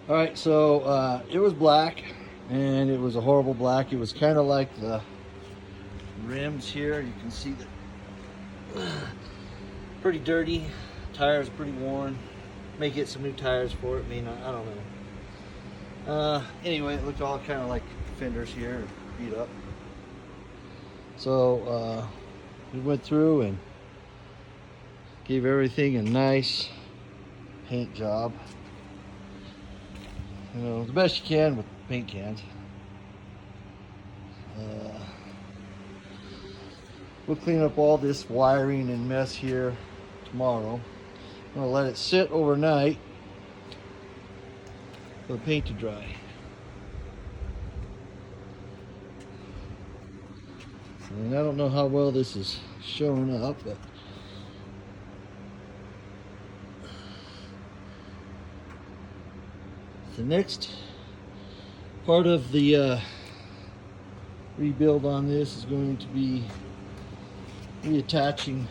All right, so it was black, and it was a horrible black. It was kind of like the rims here. You can see that pretty dirty. Tires pretty worn. May get some new tires for it. May not. I don't know. Anyway, it looked all kind of like fenders here, beat up. So we went through and gave everything a nice paint job. You know, the best you can with paint cans. We'll clean up all this wiring and mess here tomorrow. I'm gonna let it sit overnight for the paint to dry. And I don't know how well this is showing up, but the next part of the rebuild on this is going to be reattaching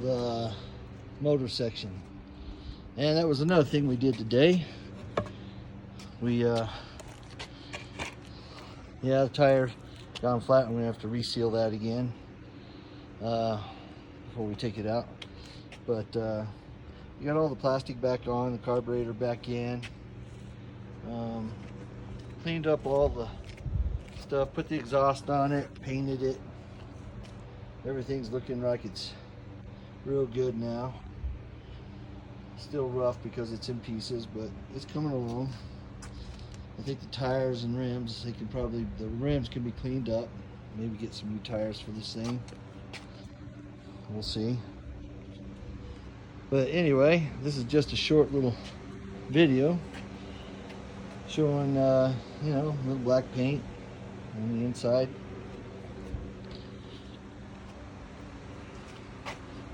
the motor section. And that was another thing we did today. We the tire gone flat, and we have to reseal that again before we take it out. But we got all the plastic back on, the carburetor back in, cleaned up all the stuff, put the exhaust on it, painted it. Everything's looking like it's real good now. Still rough because it's in pieces, but it's coming along. I think the tires and rims, the rims can be cleaned up. Maybe get some new tires for this thing. We'll see. But anyway, this is just a short little video showing, you know, a little black paint on the inside.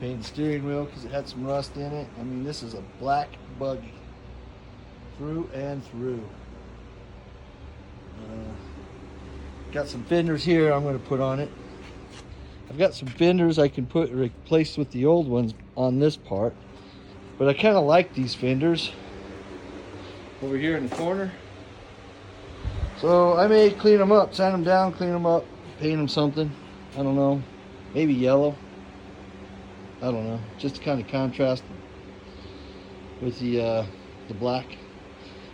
Painted the steering wheel because it had some rust in it. I mean, this is a black buggy through and through. Got some fenders here I'm going to put on it. I've got some fenders I can replace with the old ones on this part, but I kind of like these fenders over here in the corner. So I may clean them up, sand them down, clean them up, paint them something. I don't know, maybe yellow. I don't know, just to kind of contrast with the black.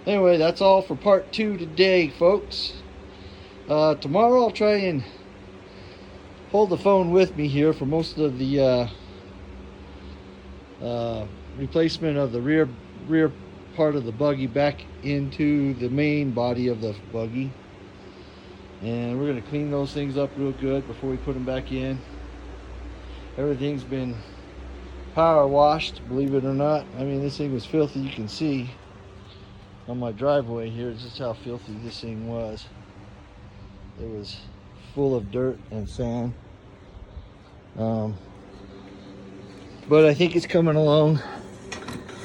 Anyway, that's all for part 2 today, folks. Tomorrow I'll try and hold the phone with me here for most of the replacement of the rear part of the buggy back into the main body of the buggy. And we're going to clean those things up real good before we put them back in. Everything's been power washed, believe it or not. I mean, this thing was filthy. You can see on my driveway here just how filthy this thing was. It was full of dirt and sand. But I think it's coming along.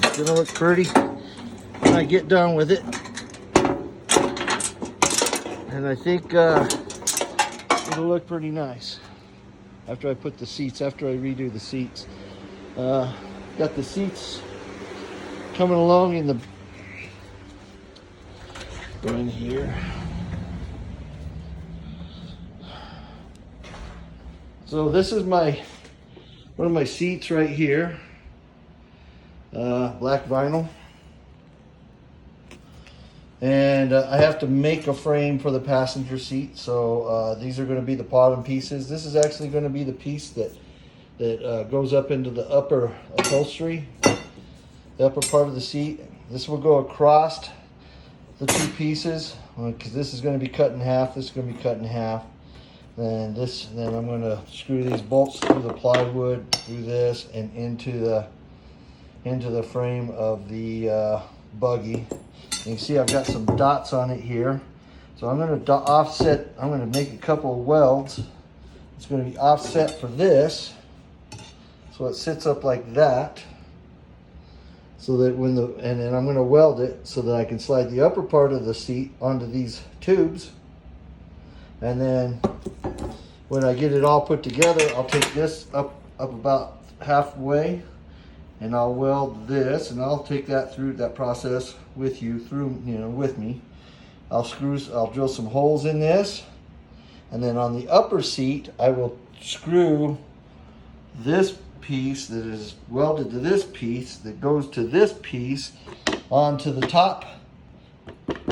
It's gonna look pretty when I get done with it. And I think it'll look pretty nice after I put the seats, after I redo the seats. Got the seats coming along in here. So this is one of my seats right here. Black vinyl. And I have to make a frame for the passenger seat. So these are going to be the bottom pieces. This is actually going to be the piece that goes up into the upper upholstery, the upper part of the seat. This will go across the 2 pieces because this is going to be cut in half. This is going to be cut in half. Then I'm going to screw these bolts through the plywood, through this, and into the frame of the buggy. You can see I've got some dots on it here. So I'm going to offset. I'm going to make a couple of welds. It's going to be offset for this, so it sits up like that. So that and then I'm going to weld it so that I can slide the upper part of the seat onto these tubes. And then when I get it all put together, I'll take this up about halfway, and I'll weld this, and I'll take that through that process with you, with me. I'll drill some holes in this, and then on the upper seat, I will screw this piece that is welded to this piece that goes to this piece onto the top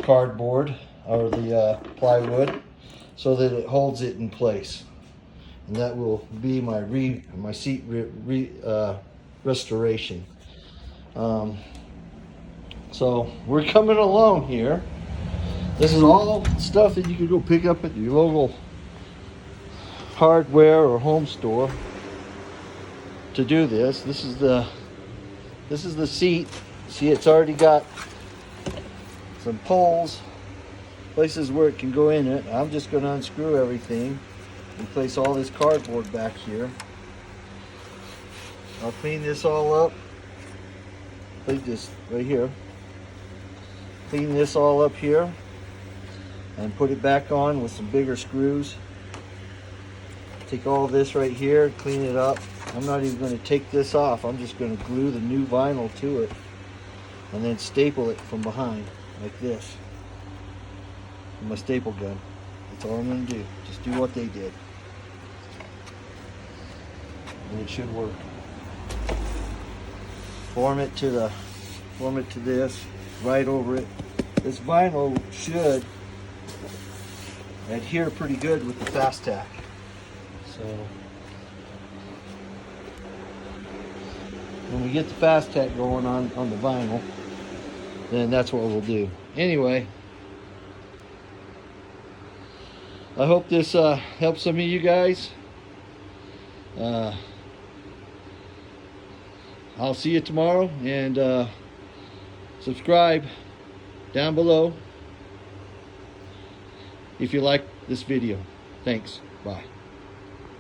cardboard or the plywood, so that it holds it in place. And that will be my seat restoration. So we're coming along here. This is all stuff that you can go pick up at your local hardware or home store to do this. This is the seat. See, it's already got some poles, places where it can go in it. I'm just going to unscrew everything and place all this cardboard back here. I'll clean this all up. Place this right here. Clean this all up here and put it back on with some bigger screws. Take all this right here, clean it up. I'm not even going to take this off. I'm just going to glue the new vinyl to it and then staple it from behind like this with my staple gun. That's all I'm going to do. Just do what they did, and it should work. Form it to this, right over it. This vinyl should adhere pretty good with the fast tack. So when we get the fast tack going on the vinyl, then that's what we'll do. Anyway, I hope this helps some of you guys. I'll see you tomorrow, and subscribe down below if you like this video. Thanks. Bye.